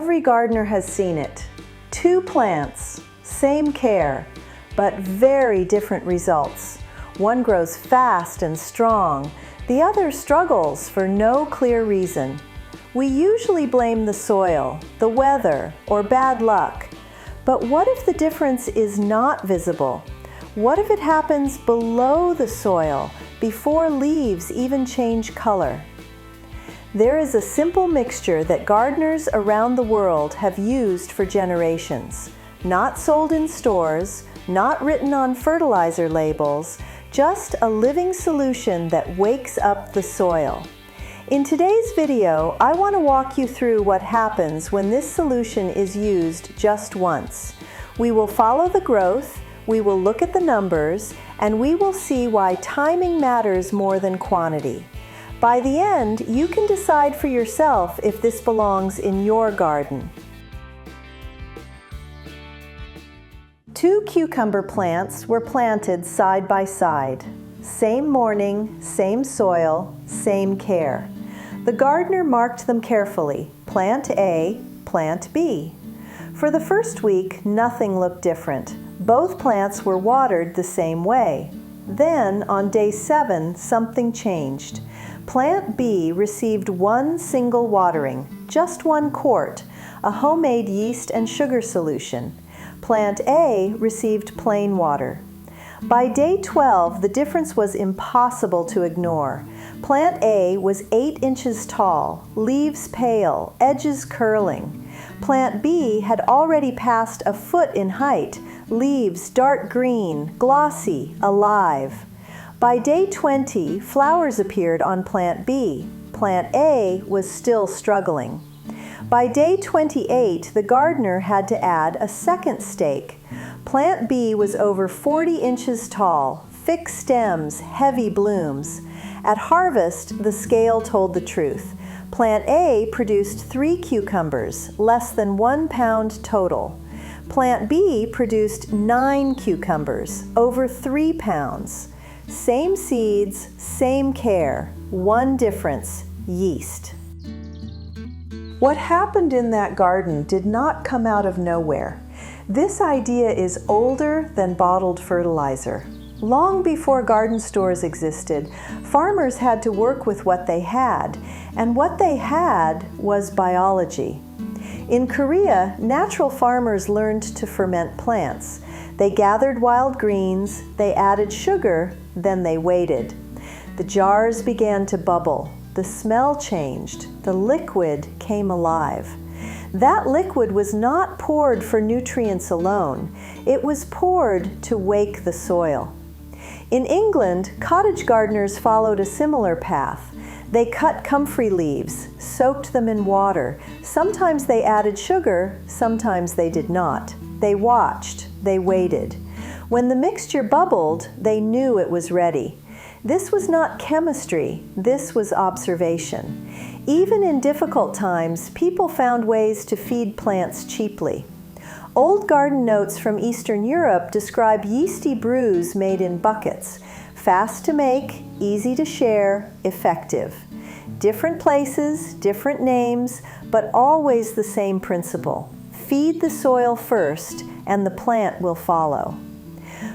Every gardener has seen it. Two plants, same care, but very different results. One grows fast and strong, the other struggles for no clear reason. We usually blame the soil, the weather, or bad luck. But what if the difference is not visible? What if it happens below the soil, before leaves even change color? There is a simple mixture that gardeners around the world have used for generations. Not sold in stores, not written on fertilizer labels, just a living solution that wakes up the soil. In today's video, I want to walk you through what happens when this solution is used just once. We will follow the growth, we will look at the numbers, and we will see why timing matters more than quantity. By the end, you can decide for yourself if this belongs in your garden. 2 cucumber plants were planted side by side. Same morning, same soil, same care. The gardener marked them carefully, plant A, plant B. For the first week, nothing looked different. Both plants were watered the same way. Then, on day 7, something changed. Plant B received one single watering, just 1 quart, a homemade yeast and sugar solution. Plant A received plain water. By day 12, the difference was impossible to ignore. Plant A was 8 inches tall, leaves pale, edges curling. Plant B had already passed a foot in height, leaves dark green, glossy, alive. By day 20, flowers appeared on plant B. Plant A was still struggling. By day 28, the gardener had to add a second stake. Plant B was over 40 inches tall, thick stems, heavy blooms. At harvest, the scale told the truth. Plant A produced 3 cucumbers, less than 1 pound total. Plant B produced 9 cucumbers, over 3 pounds. Same seeds, same care, one difference, yeast. What happened in that garden did not come out of nowhere. This idea is older than bottled fertilizer. Long before garden stores existed, farmers had to work with what they had, and what they had was biology. In Korea, natural farmers learned to ferment plants. They gathered wild greens, they added sugar, then they waited. The jars began to bubble. The smell changed. The liquid came alive. That liquid was not poured for nutrients alone. It was poured to wake the soil. In England, cottage gardeners followed a similar path. They cut comfrey leaves, soaked them in water. Sometimes they added sugar, sometimes they did not. They watched, they waited. When the mixture bubbled, they knew it was ready. This was not chemistry, this was observation. Even in difficult times, people found ways to feed plants cheaply. Old garden notes from Eastern Europe describe yeasty brews made in buckets. Fast to make, easy to share, effective. Different places, different names, but always the same principle. Feed the soil first, and the plant will follow.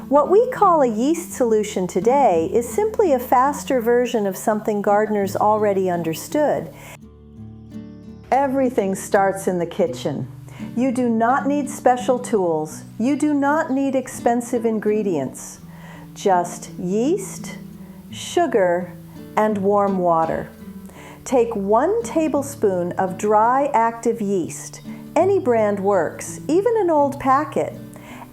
What we call a yeast solution today is simply a faster version of something gardeners already understood. Everything starts in the kitchen. You do not need special tools. You do not need expensive ingredients. Just yeast, sugar, and warm water. Take 1 tablespoon of dry active yeast. Any brand works, even an old packet.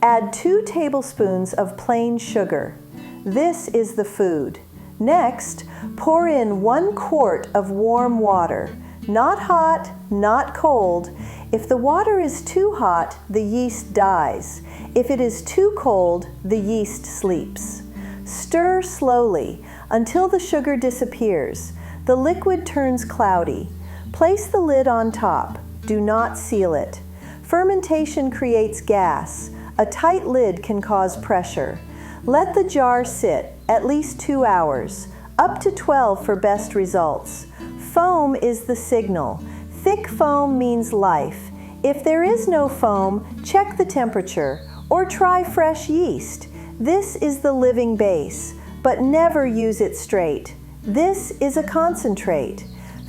Add 2 tablespoons of plain sugar. This is the food. Next, pour in 1 quart of warm water. Not hot, not cold. If the water is too hot, the yeast dies. If it is too cold, the yeast sleeps. Stir slowly until the sugar disappears. The liquid turns cloudy. Place the lid on top. Do not seal it. Fermentation creates gas. A tight lid can cause pressure. Let the jar sit at least 2 hours, up to 12 for best results. Foam is the signal. Thick foam means life. If there is no foam, check the temperature or try fresh yeast. This is the living base, but never use it straight. This is a concentrate.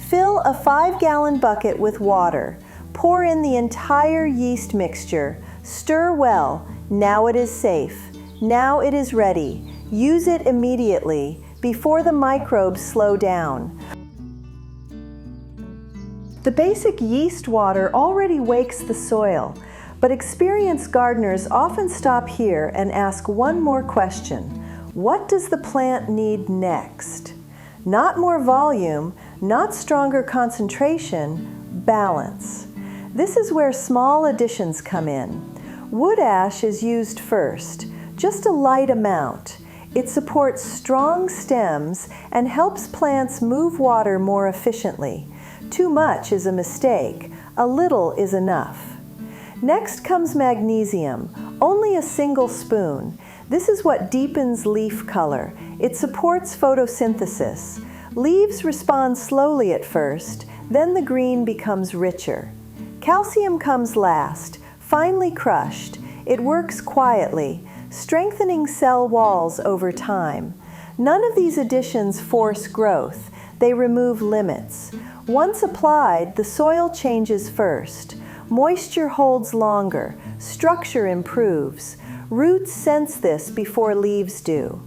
Fill a 5-gallon bucket with water. Pour in the entire yeast mixture. Stir well. Now it is safe. Now it is ready. Use it immediately before the microbes slow down. The basic yeast water already wakes the soil, but experienced gardeners often stop here and ask one more question. What does the plant need next? Not more volume, not stronger concentration, balance. This is where small additions come in. Wood ash is used first, just a light amount. It supports strong stems and helps plants move water more efficiently. Too much is a mistake, a little is enough. Next comes magnesium, only a single spoon. This is what deepens leaf color. It supports photosynthesis. Leaves respond slowly at first, then the green becomes richer. Calcium comes last, finely crushed. It works quietly, strengthening cell walls over time. None of these additions force growth. They remove limits. Once applied, the soil changes first. Moisture holds longer. Structure improves. Roots sense this before leaves do.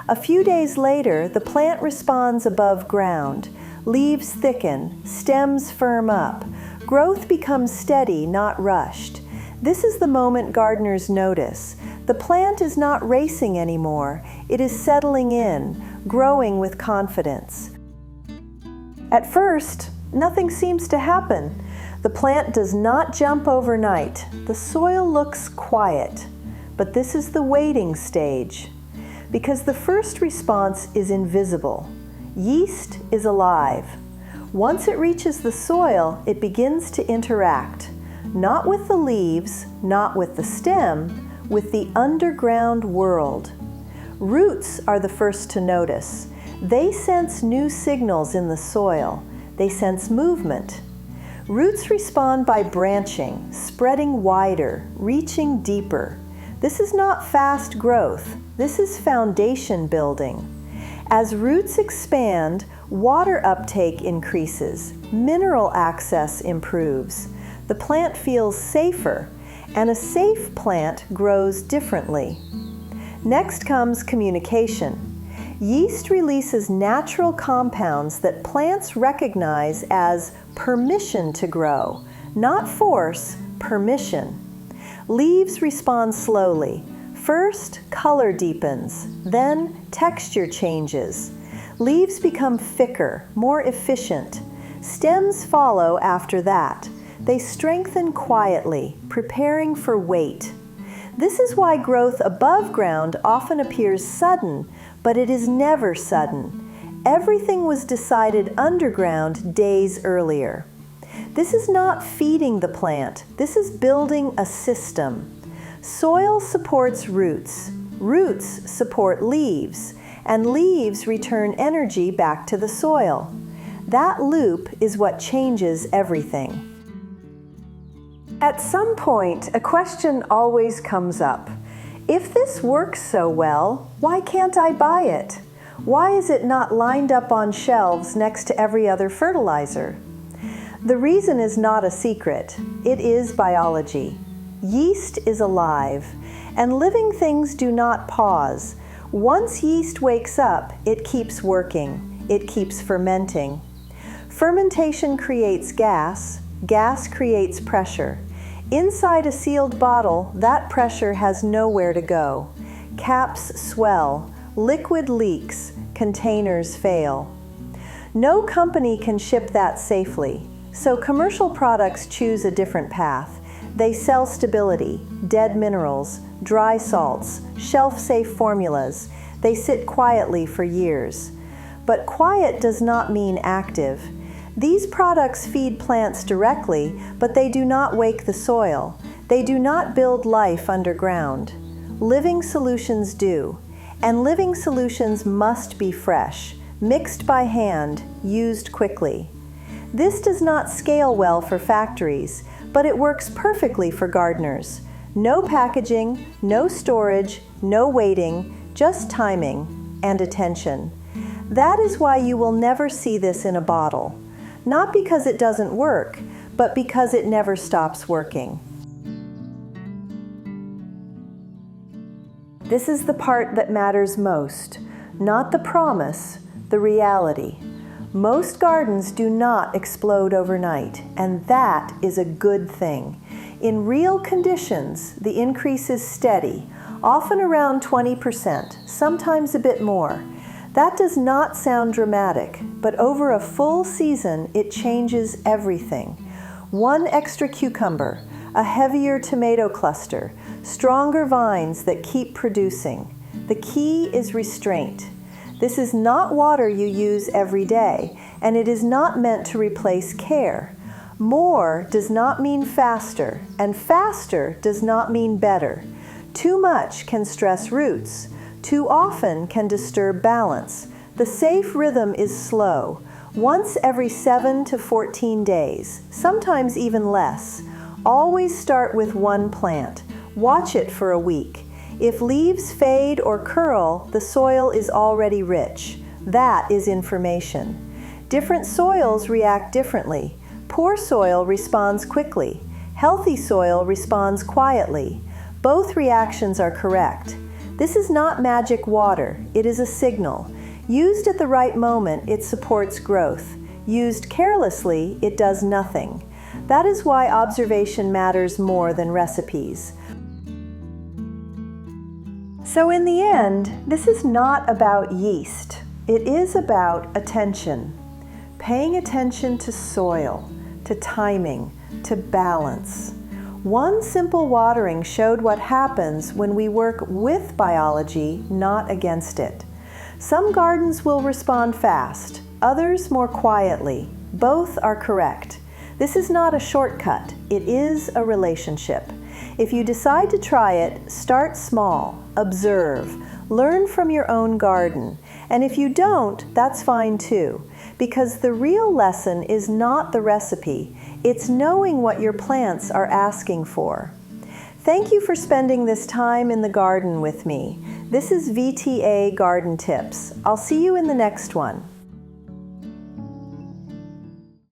A few days later, the plant responds above ground. Leaves thicken, stems firm up. Growth becomes steady, not rushed. This is the moment gardeners notice. The plant is not racing anymore. It is settling in, growing with confidence. At first, nothing seems to happen. The plant does not jump overnight. The soil looks quiet. But this is the waiting stage, because the first response is invisible. Yeast is alive. Once it reaches the soil, it begins to interact, not with the leaves, not with the stem, with the underground world. Roots are the first to notice. They sense new signals in the soil. They sense movement. Roots respond by branching, spreading wider, reaching deeper. This is not fast growth. This is foundation building. As roots expand, water uptake increases, mineral access improves. The plant feels safer, and a safe plant grows differently. Next comes communication. Yeast releases natural compounds that plants recognize as permission to grow, not force, permission. Leaves respond slowly. First, color deepens, then texture changes. Leaves become thicker, more efficient. Stems follow after that. They strengthen quietly, preparing for weight. This is why growth above ground often appears sudden, but it is never sudden. Everything was decided underground days earlier. This is not feeding the plant. This is building a system. Soil supports roots. Roots support leaves, and leaves return energy back to the soil. That loop is what changes everything. At some point, a question always comes up. If this works so well, why can't I buy it? Why is it not lined up on shelves next to every other fertilizer? The reason is not a secret. It is biology. Yeast is alive, and living things do not pause. Once yeast wakes up, it keeps working. It keeps fermenting. Fermentation creates gas. Gas creates pressure. Inside a sealed bottle, that pressure has nowhere to go. Caps swell. Liquid leaks. Containers fail. No company can ship that safely, so commercial products choose a different path. They sell stability, dead minerals, dry salts, shelf-safe formulas. They sit quietly for years. But quiet does not mean active. These products feed plants directly, but they do not wake the soil. They do not build life underground. Living solutions do, and living solutions must be fresh, mixed by hand, used quickly. This does not scale well for factories, but it works perfectly for gardeners. No packaging, no storage, no waiting, just timing and attention. That is why you will never see this in a bottle. Not because it doesn't work, but because it never stops working. This is the part that matters most, not the promise, the reality. Most gardens do not explode overnight, and that is a good thing. In real conditions, the increase is steady, often around 20%, sometimes a bit more. That does not sound dramatic, but over a full season, it changes everything. One extra cucumber, a heavier tomato cluster, stronger vines that keep producing. The key is restraint. This is not water you use every day, and it is not meant to replace care. More does not mean faster, and faster does not mean better. Too much can stress roots. Too often can disturb balance. The safe rhythm is slow, once every 7 to 14 days, sometimes even less. Always start with one plant. Watch it for a week. If leaves fade or curl, the soil is already rich. That is information. Different soils react differently. Poor soil responds quickly. Healthy soil responds quietly. Both reactions are correct. This is not magic water. It is a signal. Used at the right moment, it supports growth. Used carelessly, it does nothing. That is why observation matters more than recipes. So in the end, this is not about yeast. It is about attention. Paying attention to soil, to timing, to balance. One simple watering showed what happens when we work with biology, not against it. Some gardens will respond fast, others more quietly. Both are correct. This is not a shortcut, it is a relationship. If you decide to try it, start small, observe, learn from your own garden. And if you don't, that's fine too, because the real lesson is not the recipe, it's knowing what your plants are asking for. Thank you for spending this time in the garden with me. This is VTA Garden Tips. I'll see you in the next one.